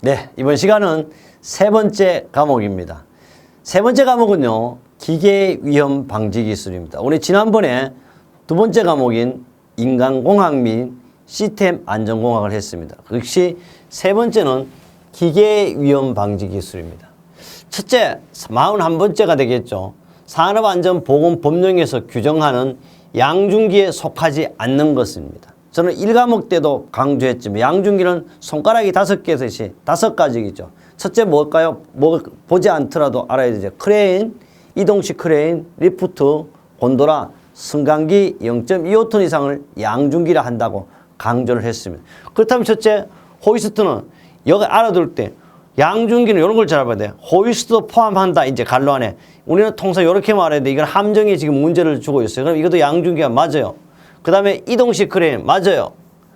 네, 이번 시간은 세 번째 과목입니다. 세 번째 과목은요, 기계 위험 방지 기술입니다. 우리 지난번에 두 번째 과목인 인간공학 및 시스템 안전공학을 했습니다. 역시 세 번째는 기계 위험 방지 기술입니다. 첫째, 41번째가 되겠죠. 산업안전보건법령에서 규정하는 양중기에 속하지 않는 것입니다. 저는 1과목 때도 강조했지만 양중기는 손가락이 5개듯이 5가지겠죠. 첫째 뭘까요? 보지 않더라도 알아야 되죠. 크레인, 이동식 크레인, 리프트, 곤도라, 승강기 0.25톤 이상을 양중기라 한다고 강조를 했습니다. 그렇다면 첫째, 호이스트는 여기 알아둘 때 양중기는 이런 걸 잘 알아야 돼요. 호이스트도 포함한다. 이제 갈로 안에. 우리는 통상 이렇게 말해야 돼. 이건 함정에 지금 문제를 주고 있어요. 그럼 이것도 양중기가 맞아요. 그 다음에 이동식 크레인 맞아요.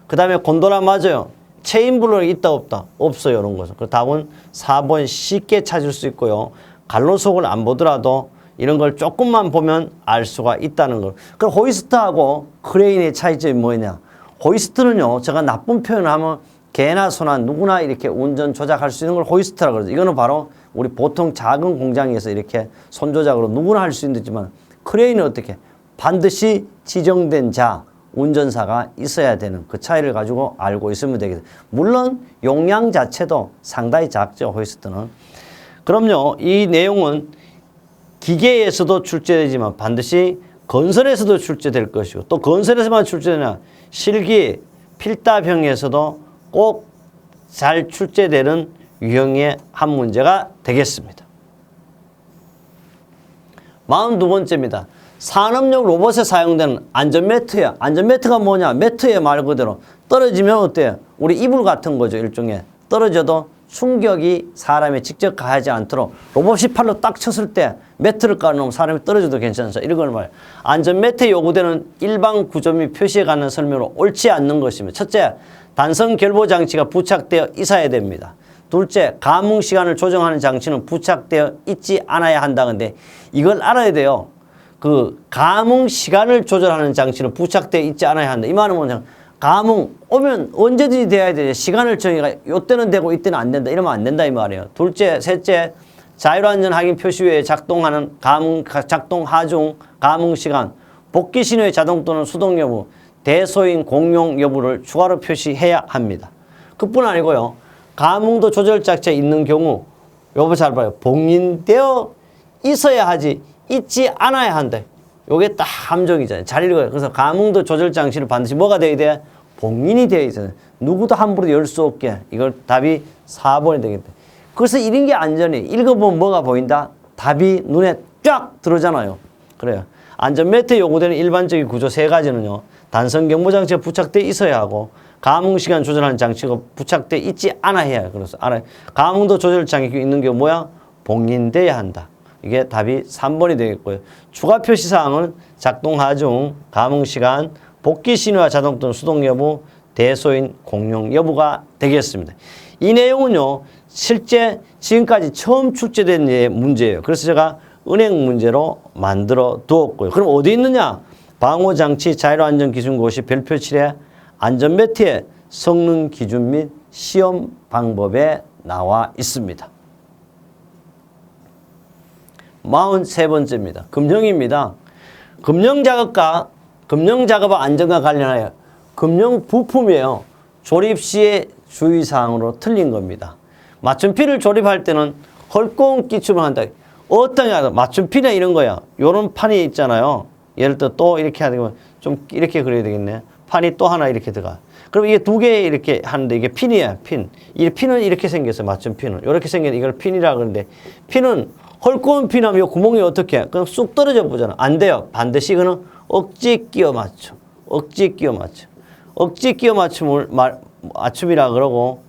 그 다음에 곤도라 맞아요. 체인블록이 있다 없다? 없어요. 이런 것은. 그 답은 4번 쉽게 찾을 수 있고요. 갈로속을 안 보더라도 이런 걸 조금만 보면 알 수가 있다는 걸. 그럼 호이스트하고 크레인의 차이점이 뭐냐? 호이스트는요. 제가 나쁜 표현을 하면 개나 소나 누구나 이렇게 운전 조작할 수 있는 걸 호이스트라고 그러죠. 이거는 바로 우리 보통 작은 공장에서 이렇게 손 조작으로 누구나 할 수 있지만 크레인은 어떻게? 반드시 지정된 자, 운전사가 있어야 되는 그 차이를 가지고 알고 있으면 되겠습니다. 물론 용량 자체도 상당히 작죠, 호이스트는. 그럼요, 이 내용은 기계에서도 출제되지만 반드시 건설에서도 출제될 것이고 또 건설에서만 출제되나 실기, 필답형에서도 꼭 잘 출제되는 유형의 한 문제가 되겠습니다. 42번째입니다. 산업용 로봇에 사용되는 안전매트야. 안전매트가 뭐냐? 매트에 말 그대로 떨어지면 어때요? 우리 이불 같은 거죠. 일종의. 떨어져도 충격이 사람이 직접 가하지 않도록 로봇이 팔로 딱 쳤을 때 매트를 깔아놓으면 사람이 떨어져도 괜찮죠. 이런 걸 말해요. 안전매트에 요구되는 일반 구조 및 표시에 관한 설명으로 옳지 않는 것입니다. 첫째, 단선 결보 장치가 부착되어 있어야 됩니다. 둘째, 감응 시간을 조정하는 장치는 부착되어 있지 않아야 한다는데 이걸 알아야 돼요. 그 감응 시간을 조절하는 장치는 부착되어 있지 않아야 한다. 이 말은 뭐냐? 감응 오면 언제든지 돼야 돼. 시간을 정해가 요때는 되고 이때는 안 된다. 이러면 안 된다 이 말이에요. 둘째, 셋째, 자율안전 확인 표시 외에 작동하는 감응 작동 하중 감응 시간, 복귀 신호의 자동 또는 수동 여부, 대소인 공용 여부를 추가로 표시해야 합니다. 그뿐 아니고요. 감응도 조절 장치가 있는 경우 요거 잘 봐요. 봉인되어 있어야 하지 있지 않아야 한다. 요게 딱 함정이잖아요. 잘 읽어요. 그래서 감응도 조절 장치는 반드시 뭐가 돼야 돼? 봉인이 되어 있어요. 누구도 함부로 열 수 없게. 이걸 답이 4번이 되겠다. 그래서 이런 게 안전해. 읽어보면 뭐가 보인다? 답이 눈에 쫙 들어오잖아요. 그래요. 안전매트에 요구되는 일반적인 구조 세 가지는요. 단선 경보 장치가 부착되어 있어야 하고 감응 시간 조절하는 장치가 부착되어 있지 않아야 해요. 그래서 알아요. 감응도 조절 장치가 있는 게 뭐야? 봉인돼야 한다. 이게 답이 3번이 되겠고요. 추가 표시사항은 작동 하중, 감응 시간, 복귀 신호와 자동 또는 수동 여부, 대소인 공용 여부가 되겠습니다. 이 내용은요. 실제 지금까지 처음 출제된 문제예요. 그래서 제가 은행 문제로 만들어 두었고요. 그럼 어디 있느냐? 방호장치 자율안전기준고시 별표 7에 안전매트의 성능 기준 및 시험 방법에 나와 있습니다. 43번째입니다. 금형입니다. 금형작업과 안전과 관련하여 금형 부품이에요. 조립 시의 주의사항으로 틀린 겁니다. 맞춤핀을 조립할 때는 헐거운 끼춤을 한다. 어떤 게 맞춤핀에 이런 거야. 요런 판이 있잖아요. 예를 들어 또 이렇게 하면 좀 이렇게 그려야 되겠네. 판이 또 하나 이렇게 들어가. 그럼 이게 두 개 이렇게 하는데 이게 핀이야, 핀. 이 핀은 이렇게 생겼어요. 맞춤핀은. 이렇게 생긴 이걸 핀이라 그러는데 핀은 헐거운 핀하면 이 구멍이 어떻게 해? 그럼 쑥 떨어져 보잖아. 안 돼요. 반드시 이거는 억지 끼워 맞춤. 억지 끼워 맞춤. 억지 끼워 맞춤이라 그러고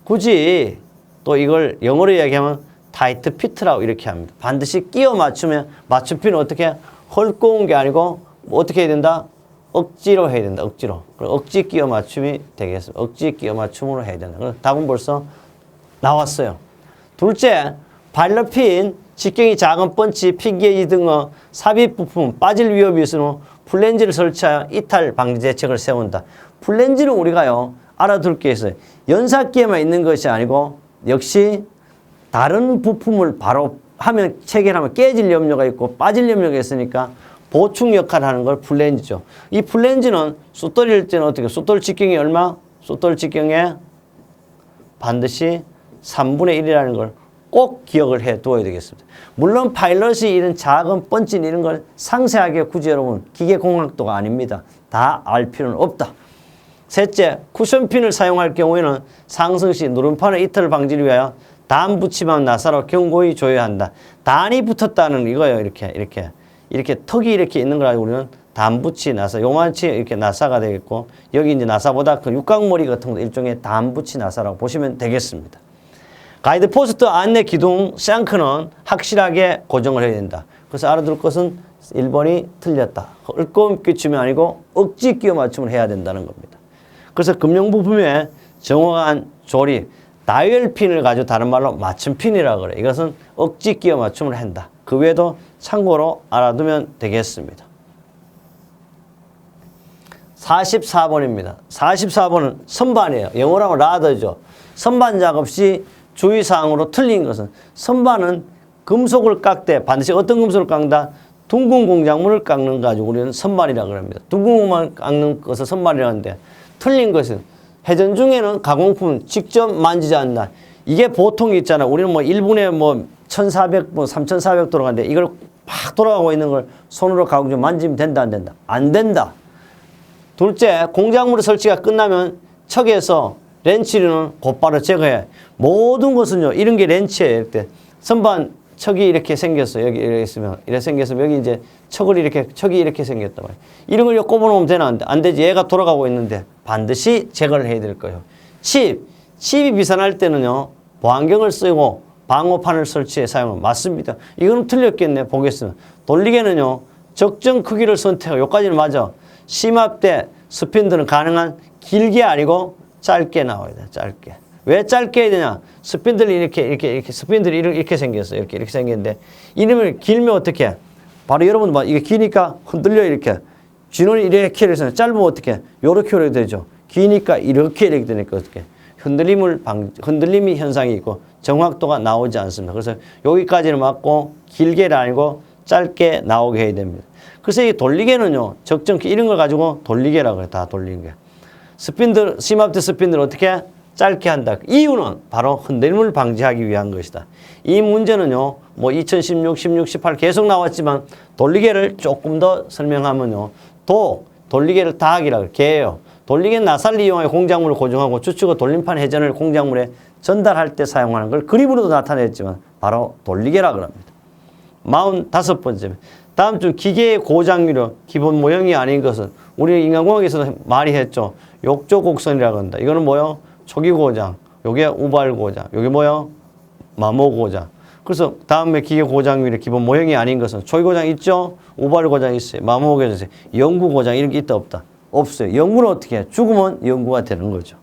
굳이 또 이걸 영어로 이야기하면 타이트 피트라고 이렇게 합니다. 반드시 끼워 맞추면 맞춤핀은 어떻게 해? 헐거운 게 아니고 어떻게 해야 된다? 억지로 해야 된다. 억지로. 억지 끼워 맞춤이 되겠습니다. 억지 끼워 맞춤으로 해야 된다. 그래서 답은 벌써 나왔어요. 둘째, 발러핀, 직경이 작은 펀치, 핀게이지 등의 삽입 부품 빠질 위험이 있으므로 플랜지를 설치하여 이탈 방지 대책을 세운다. 플랜지는 우리가요 알아둘 게 있어요. 연사기에만 있는 것이 아니고 역시 다른 부품을 바로 하면 체결하면 깨질 염려가 있고 빠질 염려가 있으니까 보충 역할을 하는 걸 플랜지죠. 이 플랜지는 숫돌일 때는 어떻게 숫돌 직경이 얼마? 숫돌 직경에 반드시 3분의 1이라는 걸 꼭 기억을 해 두어야 되겠습니다. 물론 파일럿이 이런 작은 번진 이런 걸 상세하게 굳이 여러분 기계공학도가 아닙니다. 다 알 필요는 없다. 셋째, 쿠션핀을 사용할 경우에는 상승 시 누름판의 이탈을 방지를 위하여 단 붙임한 나사로 견고히 조여야 한다. 단이 붙었다는 이거예요. 이렇게 턱이 이렇게 있는 걸 가지고 우리는 단붙이 나사, 요만치 이렇게 나사가 되겠고, 여기 이제 나사보다 큰 육각머리 같은 것도 일종의 단붙이 나사라고 보시면 되겠습니다. 가이드 포스트 안내 기둥 샹크는 확실하게 고정을 해야 된다. 그래서 알아둘 것은 1번이 틀렸다. 얽고 끼춤이 아니고 억지 끼워 맞춤을 해야 된다는 겁니다. 그래서 금융부품의 정확한 조립, 다이얼핀을 가지고 다른 말로 맞춤핀이라고 그래. 이것은 억지 끼워 맞춤을 한다. 그 외에도 참고로 알아두면 되겠습니다. 44번입니다. 44번은 선반이에요. 영어로 하면 라더죠. 선반 작업 시 주의사항으로 틀린 것은 선반은 금속을 깎 때 반드시 어떤 금속을 깎는다? 둥근 공작물을 깎는 가지고 우리는 선반이라고 합니다. 둥근 공작물을 깎는 것을 선반이라고 하는데 틀린 것은 회전 중에는 가공품은 직접 만지지 않는다. 이게 보통 있잖아. 우리는 뭐 1분에 뭐 1400, 뭐 3400 돌아가는데 이걸 막 돌아가고 있는 걸 손으로 가공 좀 만지면 된다, 안 된다? 안 된다. 둘째, 공작물 설치가 끝나면 척에서 렌치류는 곧바로 제거해. 모든 것은요, 이런 게 렌치예요. 이렇게 선반 척이 이렇게 생겼어요. 여기 이렇게 있으면, 이렇게 생겼으면 여기 이제 척이 이렇게 생겼단 말이에요. 이런 걸 꼽아놓으면 되나? 안 되지. 얘가 돌아가고 있는데 반드시 제거를 해야 될 거예요. 칩이 비산할 때는요, 보안경을 쓰고 방호판을 설치해 사용하면 맞습니다. 이거는 틀렸겠네. 보겠습니다. 돌리개는요, 적정 크기를 선택하고, 여기까지는 맞아. 심압대 스핀들은 가능한 길게 아니고 짧게 나와야 돼. 짧게. 왜 짧게 해야 되냐? 스핀들이 이렇게 생겼어요. 이렇게 생겼는데 이름을 길면 어떻게 해? 바로 여러분 봐. 이게 기니까 흔들려 이렇게. 쥐는 이렇게 해서 짧으면 어떻게 해? 요렇게 이렇게 되죠. 기니까 이렇게 되니까 어떻게 해? 흔들림이 현상이 있고 정확도가 나오지 않습니다. 그래서 여기까지는 맞고 길게는 아니고 짧게 나오게 해야 됩니다. 그래서 이 돌리개는요, 적정 이런 걸 가지고 돌리개라고 그래요. 다 돌리개. 심압대 스핀들 어떻게 짧게 한다. 이유는 바로 흔들림을 방지하기 위한 것이다. 이 문제는요, 뭐 2016, 16, 18 계속 나왔지만 돌리개를 조금 더 설명하면요, 돌리개를 다하기라고 개예요. 돌리개는 나사를 이용하여 공작물을 고정하고 주축과 돌림판 회전을 공작물에 전달할 때 사용하는 걸 그림으로도 나타냈지만 바로 돌리개라고 합니다. 45번째. 다음 중 기계의 고장률은 기본 모형이 아닌 것은 우리 인간공학에서도 많이 했죠. 욕조곡선이라고 한다. 이거는 뭐요? 초기 고장. 요게 우발 고장. 요게 뭐요? 마모 고장. 그래서 다음에 기계 고장률의 기본 모형이 아닌 것은 초기 고장 있죠? 우발 고장 있어요. 마모 고장 있어요. 영구 고장 이런 게 있다 없다? 없어요. 영구는 어떻게 해? 죽으면 영구가 되는 거죠.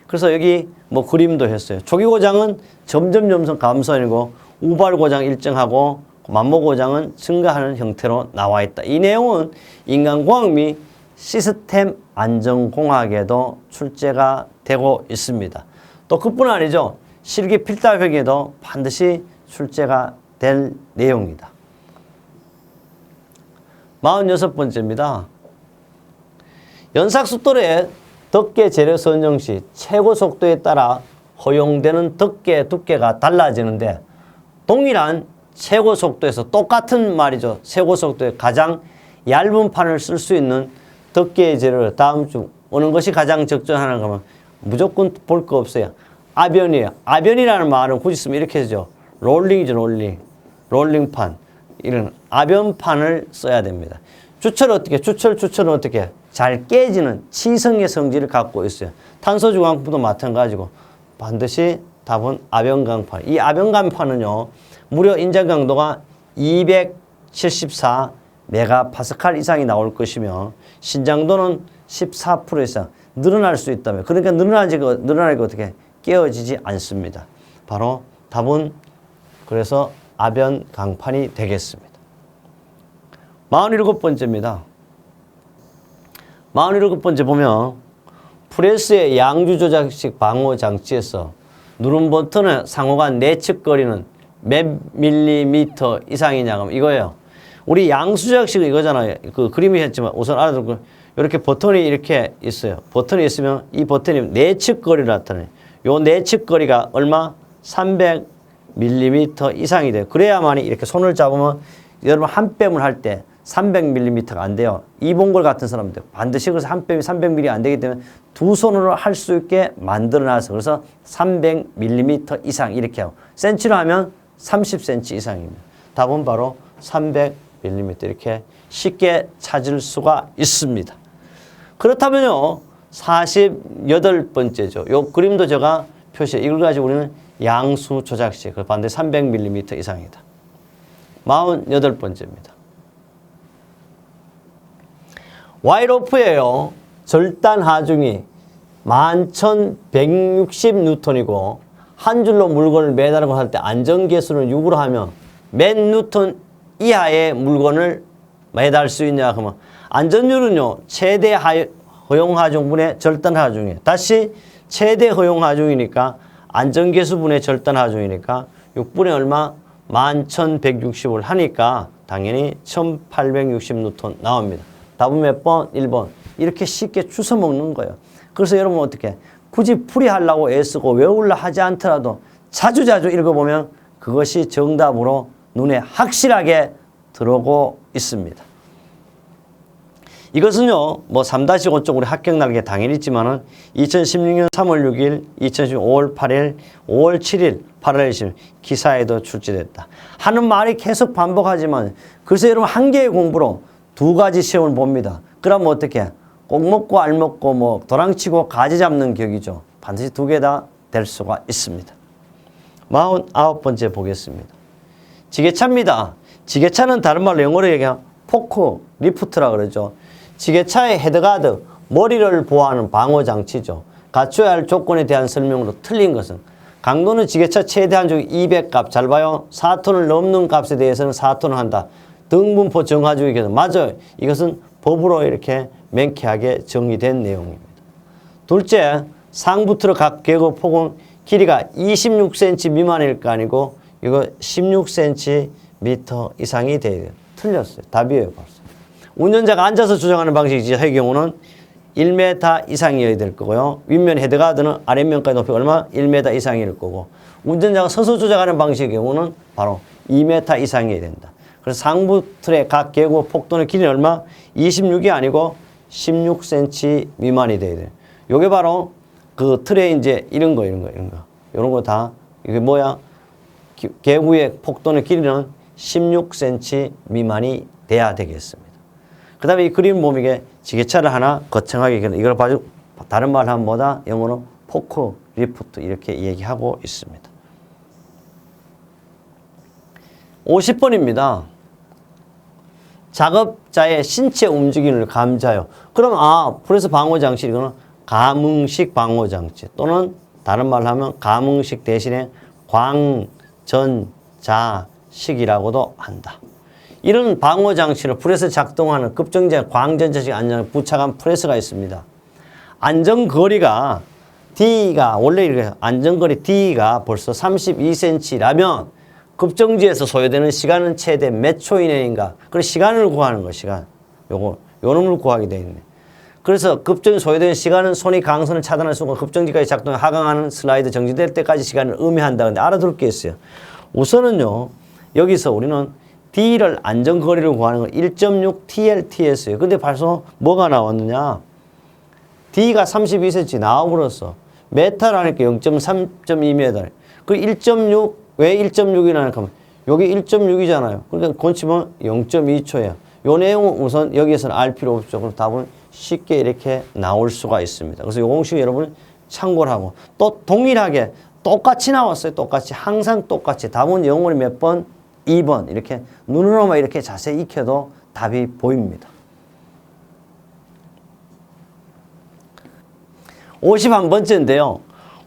그래서 여기 뭐 그림도 했어요. 초기 고장은 점점 감소하고 우발 고장 일정하고 만모 고장은 증가하는 형태로 나와 있다. 이 내용은 인간공학 및 시스템 안전공학에도 출제가 되고 있습니다. 또 그뿐 아니죠. 실기 필답형에도 반드시 출제가 될 내용이다. 46번째입니다. 연삭숫돌의 덮개 재료 선정 시 최고 속도에 따라 허용되는 덮개 두께가 달라지는데 동일한 최고 속도에서 똑같은 말이죠. 최고 속도에 가장 얇은 판을 쓸 수 있는 덮개 재료를 다음 중 어느 것이 가장 적절하는가 하면 무조건 볼 거 없어요. 아변이에요. 아변이라는 말은 굳이 쓰면 이렇게 하죠. 롤링이죠. 롤링판. 이런 아변판을 써야 됩니다. 주철은 어떻게 잘 깨지는 치성의 성질을 갖고 있어요. 탄소주광부도 마찬가지고 반드시 답은 아변강판. 이 아변강판은요, 무려 인장 강도가 274 메가파스칼 이상이 나올 것이며 신장도는 14% 이상 늘어날 수 있다며. 그러니까 늘어나니까 어떻게 깨어지지 않습니다. 바로 답은 그래서 아변 강판이 되겠습니다. 47번째입니다. 47번째 보면 프레스의 양주 조작식 방호 장치에서 누른 버튼의 상호간 내측 거리는 몇 밀리미터 이상이냐 하면 이거예요. 우리 양수 조작식 이거잖아요. 그 그림이 했지만 우선 알아두고 이렇게 버튼이 이렇게 있어요. 버튼이 있으면 이 버튼이 내측 거리를 나타내요. 요 내측 거리가 얼마? 300mm 이상이 돼요. 그래야만이 이렇게 손을 잡으면 여러분 한 뺨을 할 때 300mm가 안 돼요. 이봉걸 같은 사람들 반드시 그래서 한 뺨이 300mm 안 되기 때문에 두 손으로 할 수 있게 만들어놔서 그래서 300mm 이상 이렇게 하고 센치로 하면 30cm 이상입니다. 답은 바로 300mm 이렇게 쉽게 찾을 수가 있습니다. 그렇다면요 48번째죠. 요 그림도 제가 표시해 이걸 가지고 우리는 양수 조작식 반대 300mm 이상이다. 48번째입니다. 와이로프예요. 절단 하중이 11,160N이고 한 줄로 물건을 매달고 할 때 안전계수를 6으로 하면 몇 뉴턴 이하의 물건을 매달 수 있냐 그러면 안전율은요 최대 허용 하중분의 절단 하중이에요. 다시 최대 허용 하중이니까 안전계수분의 절단 하중이니까 6분의 얼마? 11,160을 하니까 당연히 1,860N 나옵니다. 답은 몇 번? 1번. 이렇게 쉽게 주워 먹는 거예요. 그래서 여러분 어떻게 굳이 풀이하려고 애쓰고 외우려 하지 않더라도 자주자주 읽어보면 그것이 정답으로 눈에 확실하게 들어오고 있습니다. 이것은요, 뭐 3-5 쪽 우리 합격 날개 당연히 있지만은 2016년 3월 6일, 2016년 5월 8일, 5월 7일, 8월 20일 기사에도 출제됐다. 하는 말이 계속 반복하지만 그래서 여러분 한 개의 공부로 두 가지 시험을 봅니다. 그러면 어떻게? 꼭 먹고 알 먹고 뭐 도랑치고 가지 잡는 격이죠. 반드시 두 개 다 될 수가 있습니다. 49번째 보겠습니다. 지게차입니다. 지게차는 다른 말로 영어로 얘기하면 포크, 리프트라 그러죠. 지게차의 헤드가드, 머리를 보호하는 방어장치죠. 갖춰야 할 조건에 대한 설명으로 틀린 것은 강도는 지게차 최대 한쪽이 200값, 잘 봐요. 4톤을 넘는 값에 대해서는 4톤을 한다. 등분포 정하주의에서 맞아요. 이것은 법으로 이렇게 명쾌하게 정의된 내용입니다. 둘째, 상부트럭 각 계급 폭은 길이가 26cm 미만일 거 아니고 이거 16cm 이상이 돼야 돼요. 틀렸어요. 답이에요. 벌써. 운전자가 앉아서 조정하는 방식의 경우는 1m 이상이어야 될 거고요. 윗면 헤드가드는 아랫면까지 높이 얼마? 1m 이상일 거고 운전자가 서서 조작하는 방식의 경우는 바로 2m 이상이어야 된다. 그래서 상부 틀의 각 계곡 폭도는 길이는 얼마? 26이 아니고 16cm 미만이 돼야 돼요. 요게 바로 그 틀에 이제 이런 거. 요런 거 다 이게 뭐야? 계구의 폭도는 길이는 16cm 미만이 돼야 되겠습니다. 그 다음에 이 그림 보면 이게 지게차를 하나 거창하게 이걸 봐주 다른 말 하면 뭐다? 영어로 포크, 리프트 이렇게 얘기하고 있습니다. 50번입니다. 작업자의 신체 움직임을 감지하여. 그럼 프레스 방호장치 이거는 감응식 방호장치 또는 다른 말로 하면 감응식 대신에 광전자식이라고도 한다. 이런 방호장치를 프레스 작동하는 급정제 광전자식 안전 부착한 프레스가 있습니다. 안전거리가 D가 원래 이렇게 안전거리 D가 벌써 32cm라면 급정지에서 소요되는 시간은 최대 몇 초 이내인가? 그래서 시간을 구하는 거, 시간. 요 놈을 구하게 돼 있네. 그래서 급정지 소요되는 시간은 손이 강선을 차단할 수 없고 급정지까지 작동해 하강하는 슬라이드 정지될 때까지 시간을 의미한다. 근데 알아둘 게 있어요. 우선은요, 여기서 우리는 D를 안전거리를 구하는 건 1.6 TLTS예요. 근데 벌써 뭐가 나왔느냐? D가 32cm 나와버렸어. 메타라니까 0.3.2m. 그 1.6, 왜 1.6이나 하면 여기 1.6이잖아요. 그러니까 건치면 0.2초예요. 요 내용은 우선 여기에서는 알 필요 없죠. 그럼 답은 쉽게 이렇게 나올 수가 있습니다. 그래서 요 공식 여러분 참고를 하고 또 동일하게 똑같이 나왔어요. 똑같이 항상 똑같이 답은 영어로 몇 번? 2번 이렇게 눈으로만 이렇게 자세히 익혀도 답이 보입니다. 51번째인데요.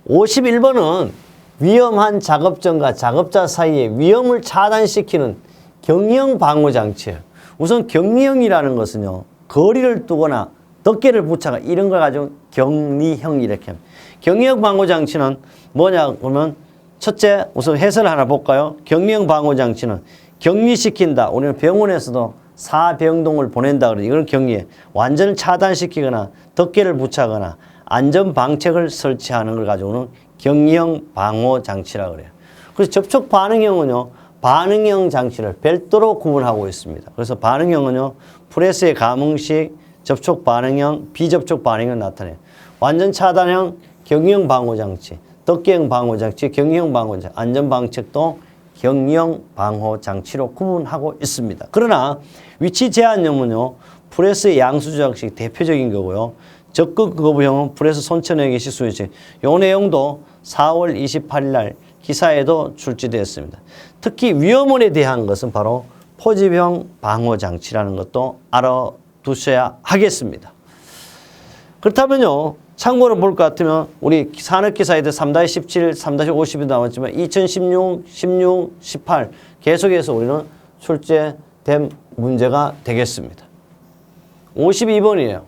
51번은 위험한 작업장과 작업자 사이의 위험을 차단시키는 경영 방호 장치예요. 우선 경영이라는 것은요. 거리를 두거나 덮개를 부착하 이런 걸 가지고 격리형 이렇게 합니다. 격리형 방호장치는 뭐냐 그러면 첫째 우선 해설을 하나 볼까요? 격리형 방호장치는 격리시킨다. 우리는 병원에서도 사병동을 보낸다 그러죠. 이걸 격리해. 완전히 차단시키거나 덮개를 부착하거나 안전방책을 설치하는 걸 가지고는 격리형 방호장치라고 그래요. 그래서 접촉 반응형은요. 반응형 장치를 별도로 구분하고 있습니다. 그래서 반응형은요. 프레스의 감응식, 접촉 반응형, 비접촉 반응형을 나타내요. 완전 차단형 격리형 방호장치, 덮개형 방호장치, 격리형 방호장치, 안전방책도 격리형 방호장치로 구분하고 있습니다. 그러나 위치 제한형은요. 프레스의 양수 조작식 대표적인 거고요. 적극 거부형은 프레스 손천에게 시수유치. 요 내용도 4월 28일 날 기사에도 출시되었습니다. 특히 위험원에 대한 것은 바로 포집형 방호장치라는 것도 알아두셔야 하겠습니다. 그렇다면요. 참고로 볼 것 같으면 우리 산업기사에도 3-17, 3-50이 나왔지만 2016, 16, 18 계속해서 우리는 출제된 문제가 되겠습니다. 52번이에요.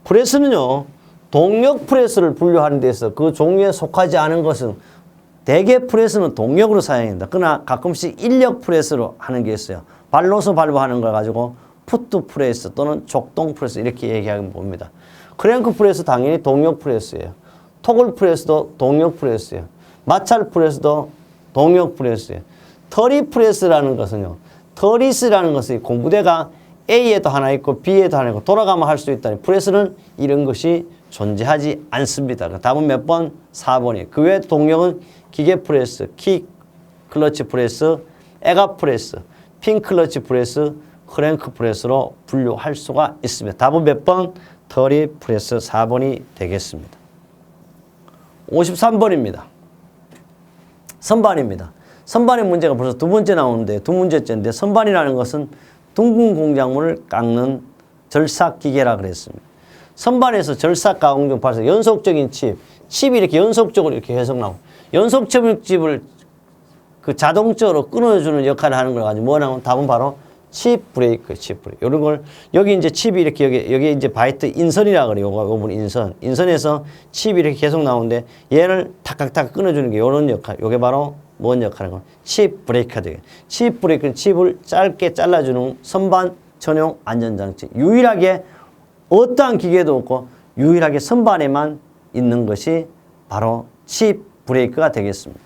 프레스는요. 동력 프레스를 분류하는 데 있어 그 종류에 속하지 않은 것은 대개 프레스는 동력으로 사용합니다. 그러나 가끔씩 인력 프레스로 하는 게 있어요. 발로서 발부하는 걸 가지고 푸트 프레스 또는 족동 프레스 이렇게 얘기하면 봅니다. 크랭크 프레스 당연히 동력 프레스예요. 토글 프레스도 동력 프레스예요. 마찰 프레스도 동력 프레스예요. 터리 프레스라는 것은요. 터리스라는 것이 공부대가 A에도 하나 있고 B에도 하나 있고 돌아가면 할 수 있다니 프레스는 이런 것이 존재하지 않습니다. 답은 몇 번? 4번이에요. 그 외 동력은 기계 프레스, 킥 클러치 프레스, 에가 프레스, 핀 클러치 프레스, 크랭크 프레스로 분류할 수가 있습니다. 답은 몇 번? 터리 프레스 4번이 되겠습니다. 53번입니다. 선반입니다. 선반의 문제가 벌써 두 번째 나오는데 두 문제째인데 선반이라는 것은 둥근 공작물을 깎는 절삭기계라 그랬습니다. 선반에서 절삭 가공 중 발생 연속적인 칩이 이렇게 연속적으로 이렇게 계속 나오고 연속칩을 그 자동적으로 끊어주는 역할을 하는 걸 가지고 뭐냐면 답은 바로 칩 브레이크, 칩 브레이크. 이런 걸 여기 이제 칩이 이렇게 여기 이제 바이트 인선이라 그래요. 요거 인선. 인선에서 칩이 이렇게 계속 나오는데 얘를 탁탁탁 끊어주는 게 이런 역할. 요게 바로 뭔 역할인가? 칩 브레이크가 되게. 칩 브레이크는 칩을 짧게 잘라주는 선반 전용 안전장치. 유일하게 어떠한 기계도 없고 유일하게 선반에만 있는 것이 바로 칩 브레이크가 되겠습니다.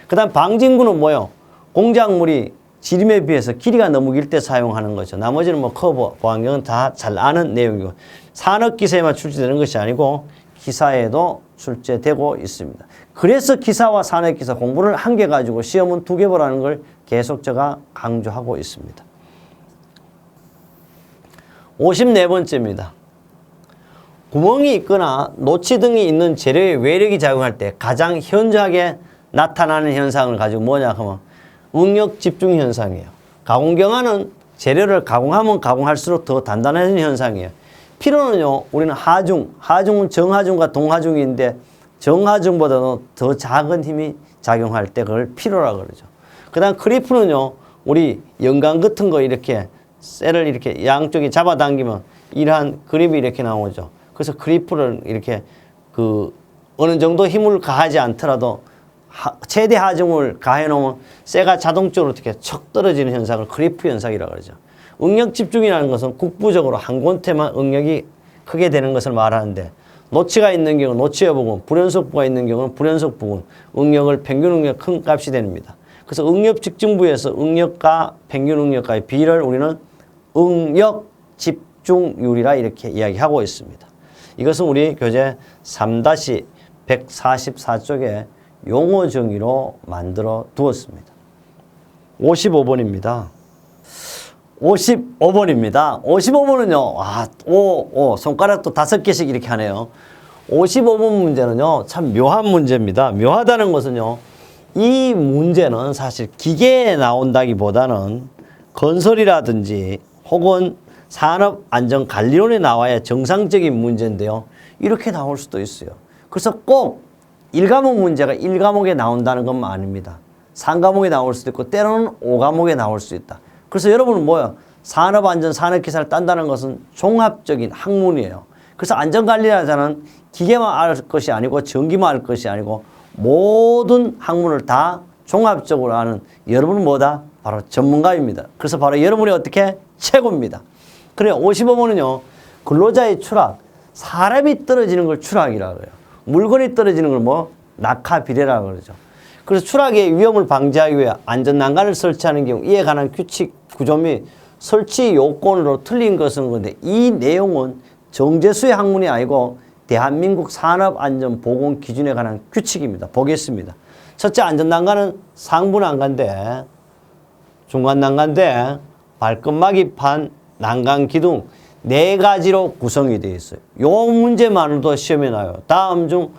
그 다음 방진구는 뭐예요? 공작물이 지름에 비해서 길이가 너무 길 때 사용하는 거죠. 나머지는 뭐 커버, 보안경은 다 잘 아는 내용이고 산업기사에만 출제되는 것이 아니고 기사에도 출제되고 있습니다. 그래서 기사와 산업기사 공부를 한 개 가지고 시험은 2개 보라는 걸 계속 제가 강조하고 있습니다. 54번째입니다. 구멍이 있거나 노치 등이 있는 재료의 외력이 작용할 때 가장 현저하게 나타나는 현상을 가지고 뭐냐 하면 응력 집중 현상이에요. 가공경화는 재료를 가공하면 가공할수록 더 단단해지는 현상이에요. 피로는요, 우리는 하중은 정하중과 동하중인데 정하중보다도 더 작은 힘이 작용할 때 그걸 피로라고 그러죠. 그 다음 크리프는요, 우리 연관 같은 거 이렇게 쇠를 이렇게 양쪽에 잡아당기면 이러한 그립이 이렇게 나오죠. 그래서 크리프를 이렇게 어느 정도 힘을 가하지 않더라도 최대 하중을 가해 놓으면 쇠가 자동적으로 어떻게 척 떨어지는 현상을 크리프 현상이라고 그러죠. 응력 집중이라는 것은 국부적으로 한 군데만 응력이 크게 되는 것을 말하는데 노치가 있는 경우 노치의 부분, 불연속부가 있는 경우는 불연속 부분, 응력을 평균 응력 큰 값이 됩니다. 그래서 응력 집중부에서 응력과 평균 응력과의 비를 우리는 응력 집중율이라 이렇게 이야기하고 있습니다. 이것은 우리 교재 3-144쪽에 용어 정의로 만들어 두었습니다. 55번입니다. 55번은요. 손가락도 5개씩 이렇게 하네요. 55번 문제는요. 참 묘한 문제입니다. 묘하다는 것은요. 이 문제는 사실 기계에 나온다기보다는 건설이라든지 혹은 산업안전관리론에 나와야 정상적인 문제인데요. 이렇게 나올 수도 있어요. 그래서 꼭 1과목 문제가 1과목에 나온다는 것만 아닙니다. 3과목에 나올 수도 있고 때로는 5과목에 나올 수 있다. 그래서 여러분은 뭐야? 산업안전, 산업기사를 딴다는 것은 종합적인 학문이에요. 그래서 안전관리자는 기계만 알 것이 아니고 전기만 알 것이 아니고 모든 학문을 다 종합적으로 아는 여러분은 뭐다? 바로 전문가입니다. 그래서 바로 여러분이 어떻게? 최고입니다. 그래요. 55번은요. 근로자의 추락. 사람이 떨어지는 걸 추락이라고 해요. 물건이 떨어지는 걸 뭐? 낙하비례라고 그러죠. 그래서 추락의 위험을 방지하기 위해 안전난간을 설치하는 경우 이에 관한 규칙, 구조 및 설치 요건으로 틀린 것은 건데 이 내용은 정제수의 학문이 아니고 대한민국 산업안전보건기준에 관한 규칙입니다. 보겠습니다. 첫째, 안전난간은 상부난간대, 중간난간대, 발끝막이판, 난간기둥 4가지로 구성이 되어 있어요. 요 문제만으로도 시험에 나와요. 다음 중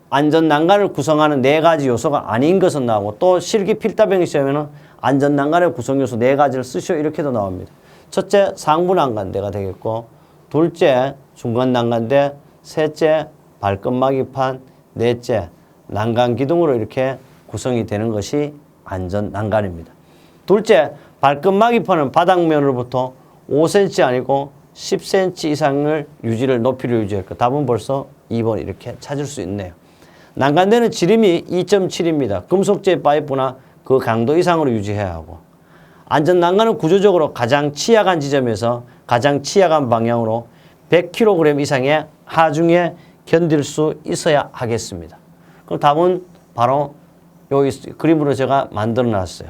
안전난간을 구성하는 4가지 요소가 아닌 것은 나오고 또 실기 필답형 시험에는 안전난간의 구성요소 4가지를 쓰시오 이렇게도 나옵니다. 첫째, 상부난간대가 되겠고 둘째, 중간난간대, 셋째, 발끝막이판, 넷째, 난간기둥으로 이렇게 구성이 되는 것이 안전난간입니다. 둘째, 발끝막이판은 바닥면으로부터 5cm 아니고 10cm 이상을 높이를 유지할 것. 답은 벌써 2번 이렇게 찾을 수 있네요. 난간대는 지름이 2.7입니다. 금속재 파이프나 그 강도 이상으로 유지해야 하고 안전난간은 구조적으로 가장 취약한 지점에서 가장 취약한 방향으로 100kg 이상의 하중에 견딜 수 있어야 하겠습니다. 그럼 답은 바로 여기 그림으로 제가 만들어 놨어요.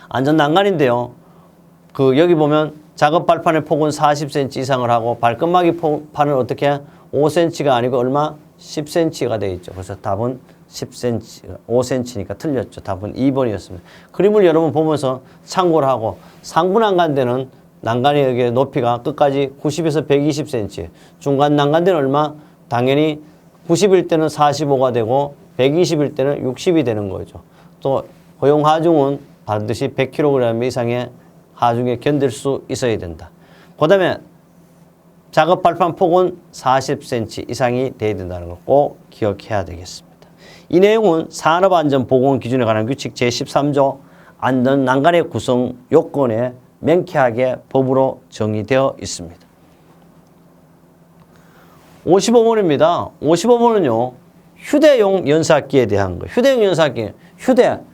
안전난간인데요. 여기 보면 작업 발판의 폭은 40cm 이상을 하고 발끝막이 판은 어떻게 5cm가 아니고 얼마? 10cm가 되어 있죠. 그래서 답은 10cm, 5cm니까 틀렸죠. 답은 2번이었습니다. 그림을 여러분 보면서 참고를 하고 상부난간대는 난간의 높이가 끝까지 90에서 120cm, 중간 난간대는 얼마? 당연히 90일 때는 45가 되고 120일 때는 60이 되는 거죠. 또 허용 하중은 반드시 100kg 이상의 하중에 견딜 수 있어야 된다. 그 다음에 작업 발판 폭은 40cm 이상이 돼야 된다는 걸 꼭 기억해야 되겠습니다. 이 내용은 산업안전보건기준에 관한 규칙 제13조 안전난간의 구성 요건에 명쾌하게 법으로 정의되어 있습니다. 55번입니다. 55번은요. 휴대용 연사기에 대한 거예요. 휴대용 연사기.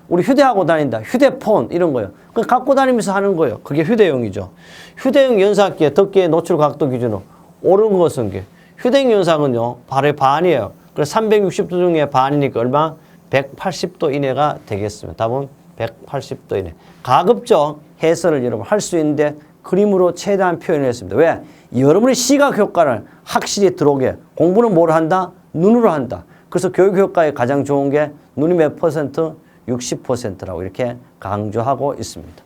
우리 휴대하고 다닌다. 휴대폰 이런 거예요. 그냥 갖고 다니면서 하는 거예요. 그게 휴대용이죠. 휴대용 연사기의 덮개 노출 각도 기준으로 옳은 것은 휴대용 연사는요. 발의 반이에요. 그래서 360도 중에 반이니까 얼마? 180도 이내가 되겠습니다. 답은 180도 이내. 가급적 해설을 여러분 할 수 있는데 그림으로 최대한 표현을 했습니다. 왜? 여러분의 시각 효과를 확실히 들어오게. 공부는 뭘 한다? 눈으로 한다. 그래서 교육 효과에 가장 좋은 게 눈이 몇 %? 60%라고 이렇게 강조하고 있습니다.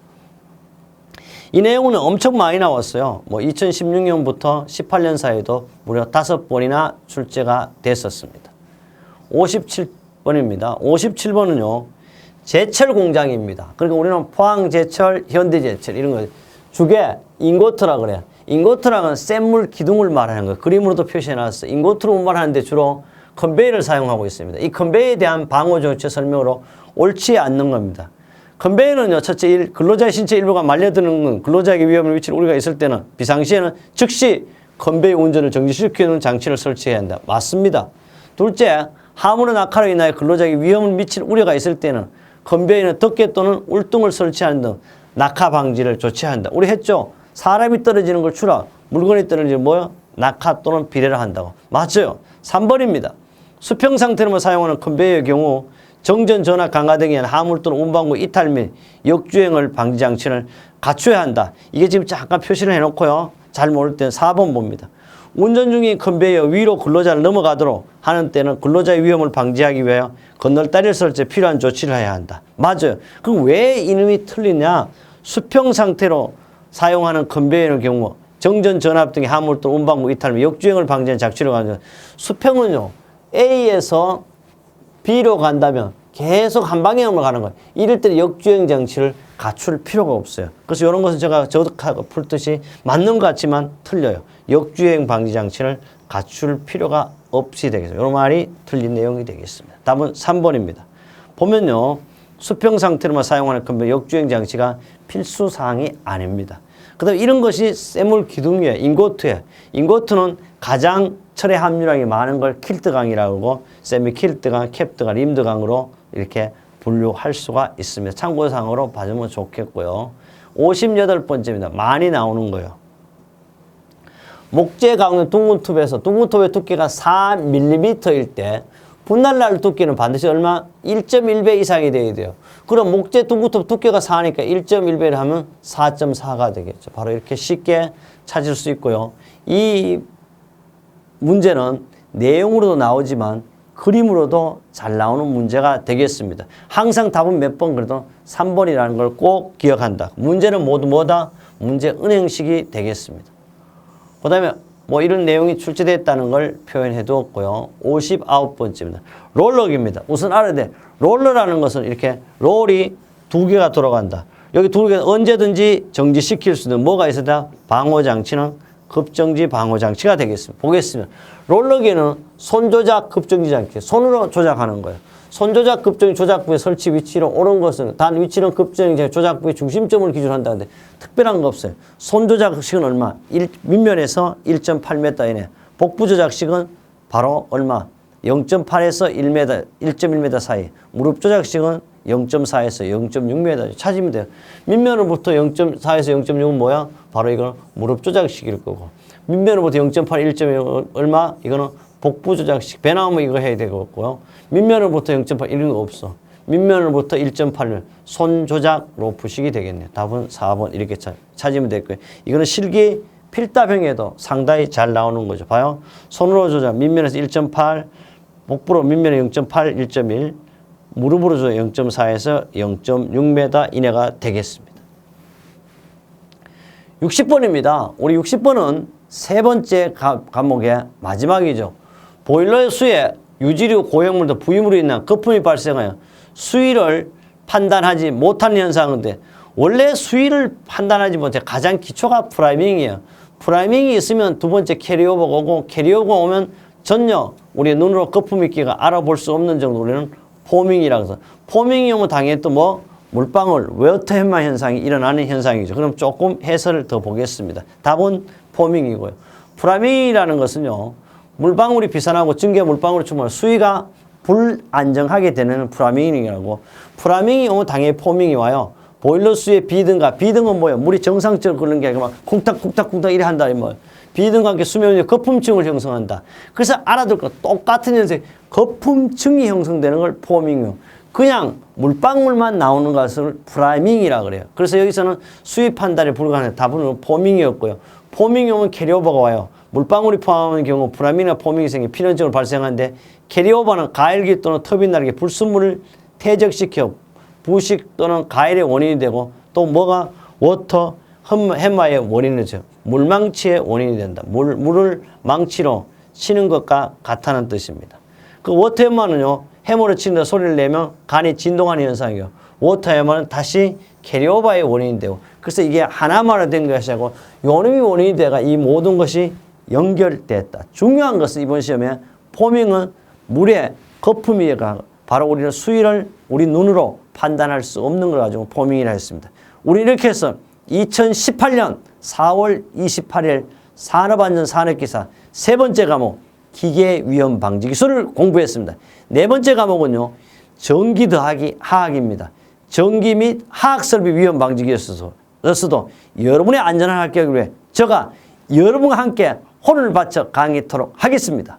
이 내용은 엄청 많이 나왔어요. 2016년부터 18년 사이에도 무려 5번이나 출제가 됐었습니다. 57번입니다. 57번은요. 제철 공장입니다. 그러니까 우리는 포항제철, 현대제철 이런 거 주게 인고트라 그래요. 인고트라는 샘물 기둥을 말하는 거예요. 그림으로도 표시해놨어요. 인고트로 말하는데 주로 컨베이어를 사용하고 있습니다. 이 컨베이어에 대한 방어 조치 설명으로 옳지 않는 겁니다. 컨베이어는요, 첫째, 근로자의 신체 일부가 말려드는 건 근로자에게 위험을 위치를 우리가 있을 때는 비상시에는 즉시 컨베이어 운전을 정지시키는 장치를 설치해야 한다. 맞습니다. 둘째, 하물의 낙하로 인하여 근로자에게 위험을 미칠 우려가 있을 때는 컨베이어는 덮개 또는 울등을 설치하는 등 낙하 방지를 조치한다. 우리 했죠? 사람이 떨어지는 걸 추락, 물건이 떨어지는 뭐요? 낙하 또는 비례를 한다고. 맞아요. 3번입니다. 수평 상태로만 사용하는 컨베이어의 경우 정전, 전압 강화 등에 의한 하물 또는 운반구 이탈 및 역주행을 방지 장치를 갖춰야 한다. 이게 지금 잠깐 표시를 해놓고요. 잘 모를 때는 4번 봅니다. 운전 중인 컨베이어 위로 근로자를 넘어가도록 하는 때는 근로자의 위험을 방지하기 위하여 건널다리를 설치해 필요한 조치를 해야 한다. 맞아요. 그럼 왜 이름이 틀리냐? 수평 상태로 사용하는 컨베이어의 경우 정전, 전압 등의 하물 또는 운반구 이탈 및 역주행을 방지하는 장치를 가지고 수평은요. A에서 B로 간다면 계속 한 방향으로 가는 거예요. 이럴 때는 역주행 장치를 갖출 필요가 없어요. 그래서 이런 것은 제가 저득하고 풀듯이 맞는 것 같지만 틀려요. 역주행 방지 장치를 갖출 필요가 없이 되겠어요. 이런 말이 틀린 내용이 되겠습니다. 답은 3번입니다. 보면요. 수평 상태로만 사용하는 컴퓨터 역주행 장치가 필수 사항이 아닙니다. 그다음에 이런 것이 쇠물 기둥이에요. 인고트예요. 인고트는 가장 철의 함유량이 많은 걸 킬트강이라고 하고 세미 킬트강, 캡트강, 림드강으로 이렇게 분류할 수가 있습니다. 참고사항으로 봐주면 좋겠고요. 58번째입니다. 많이 나오는 거예요. 목재 강은 둥근 톱에서 둥근 톱의 두께가 4mm일 때 분할 날 두께는 반드시 얼마? 1.1배 이상이 돼야 돼요. 그럼 목재 둥근 톱 두께가 4니까 1.1배를 하면 4.4가 되겠죠. 바로 이렇게 쉽게 찾을 수 있고요. 이 문제는 내용으로도 나오지만 그림으로도 잘 나오는 문제가 되겠습니다. 항상 답은 몇 번 그래도 3번이라는 걸 꼭 기억한다. 문제는 모두 뭐다? 문제 은행식이 되겠습니다. 그 다음에 뭐 이런 내용이 출제됐다는 걸 표현해 두었고요. 59번째입니다. 롤러기입니다. 우선 알아야 돼. 롤러라는 것은 이렇게 롤이 두 개가 돌아간다. 여기 두 개가 언제든지 정지시킬 수 있는 뭐가 있어야 방호장치는 급정지 방호장치가 되겠습니다. 보겠습니다. 롤러기는 손조작 급정지 장치. 손으로 조작하는 거예요. 손조작 급정지 조작부의 설치 위치로 옳은 것은 단 위치는 급정지 조작부의 중심점을 기준으로 한다는데 특별한 거 없어요. 손조작식은 얼마? 밑면에서 1.8m 이내. 복부 조작식은 바로 얼마? 0.8에서 1m, 1.1m 사이. 무릎 조작식은 0.4에서 0.6m 찾으면 돼요. 밑면으로부터 0.4에서 0.6은 뭐야? 바로 이거는 무릎 조작식일 거고. 밑면으로부터 0.8, 1.1 얼마? 이거는 복부 조작식. 배 나오면 이거 해야 되겠고요. 밑면으로부터 0.8 이런 거 없어. 밑면으로부터 1.8을 손 조작 로프식이 되겠네요. 답은 4번 이렇게 찾으면 되고요. 이거는 실기 필답형에도 상당히 잘 나오는 거죠. 봐요. 손으로 조작 밑면에서 1.8, 복부로 밑면에 0.8, 1.1, 무릎으로 조작 0.4에서 0.6m 이내가 되겠습니다. 60번입니다. 우리 60번은 세 번째 과목의 마지막이죠. 보일러의 수에 유지류, 고형물도 부유물이 있는 거품이 발생하여 수위를 판단하지 못하는 현상인데 원래 수위를 판단하지 못해 가장 기초가 프라이밍이에요. 프라이밍이 있으면 두 번째 캐리오버가 오고 캐리오버가 오면 전혀 우리 눈으로 거품 있기가 알아볼 수 없는 정도 우리는 포밍이라고 해서 포밍이 오면 당연히 또 뭐 물방울, 웨어터 햄마 현상이 일어나는 현상이죠. 그럼 조금 해설을 더 보겠습니다. 답은 포밍이고요. 프라이밍이라는 것은요. 물방울이 비산하고 증기가 물방울이 충분한 수위가 불안정하게 되는 프라밍이라고. 프라밍이 오면 당연히 포밍이 와요. 보일러 수에 비등가. 비등은 뭐예요? 물이 정상적으로 끓는 게 아니라 막 쿵탁쿵탁쿵탁 이래 한다. 뭐예요? 비등과 함께 수면에 거품층을 형성한다. 그래서 알아둘 거 똑같은 현상. 거품층이 형성되는 걸 포밍이요. 그냥 물방울만 나오는 것을 프라이밍이라고 그래요. 그래서 여기서는 수위 판단이 불가능한 답은 포밍이었고요. 포밍이 오면 캐리오버가 와요. 물방울이 포함하는 경우 프라밍이나 포밍이 생겨 필연적으로 발생하는데 캐리오버는 가열기 또는 터빈 나르게 불순물을 퇴적시켜 부식 또는 가열의 원인이 되고 또 뭐가 워터 햄마의 원인이 되죠. 물망치의 원인이 된다. 물을 망치로 치는 것과 같다는 뜻입니다. 그 워터 햄마는요. 해머를 치는데 소리를 내면 간이 진동하는 현상이에요. 워터 햄마는 다시 캐리오버의 원인이 되고 그래서 이게 하나만으로 된 것이 아니고 요놈이 원인이 돼가 이 모든 것이 연결됐다. 중요한 것은 이번 시험에 포밍은 물의 거품이가 바로 우리는 수위를 우리 눈으로 판단할 수 없는 걸 가지고 포밍이라 했습니다. 우리 이렇게 해서 2018년 4월 28일 산업안전산업기사 세 번째 과목 기계위험 방지 기술을 공부했습니다. 네 번째 과목은요. 전기 더하기 하학입니다. 전기 및 하학설비 위험 방지 기술로서도 여러분의 안전한 합격을 위해 제가 여러분과 함께 혼을 바쳐 강의토록 하겠습니다.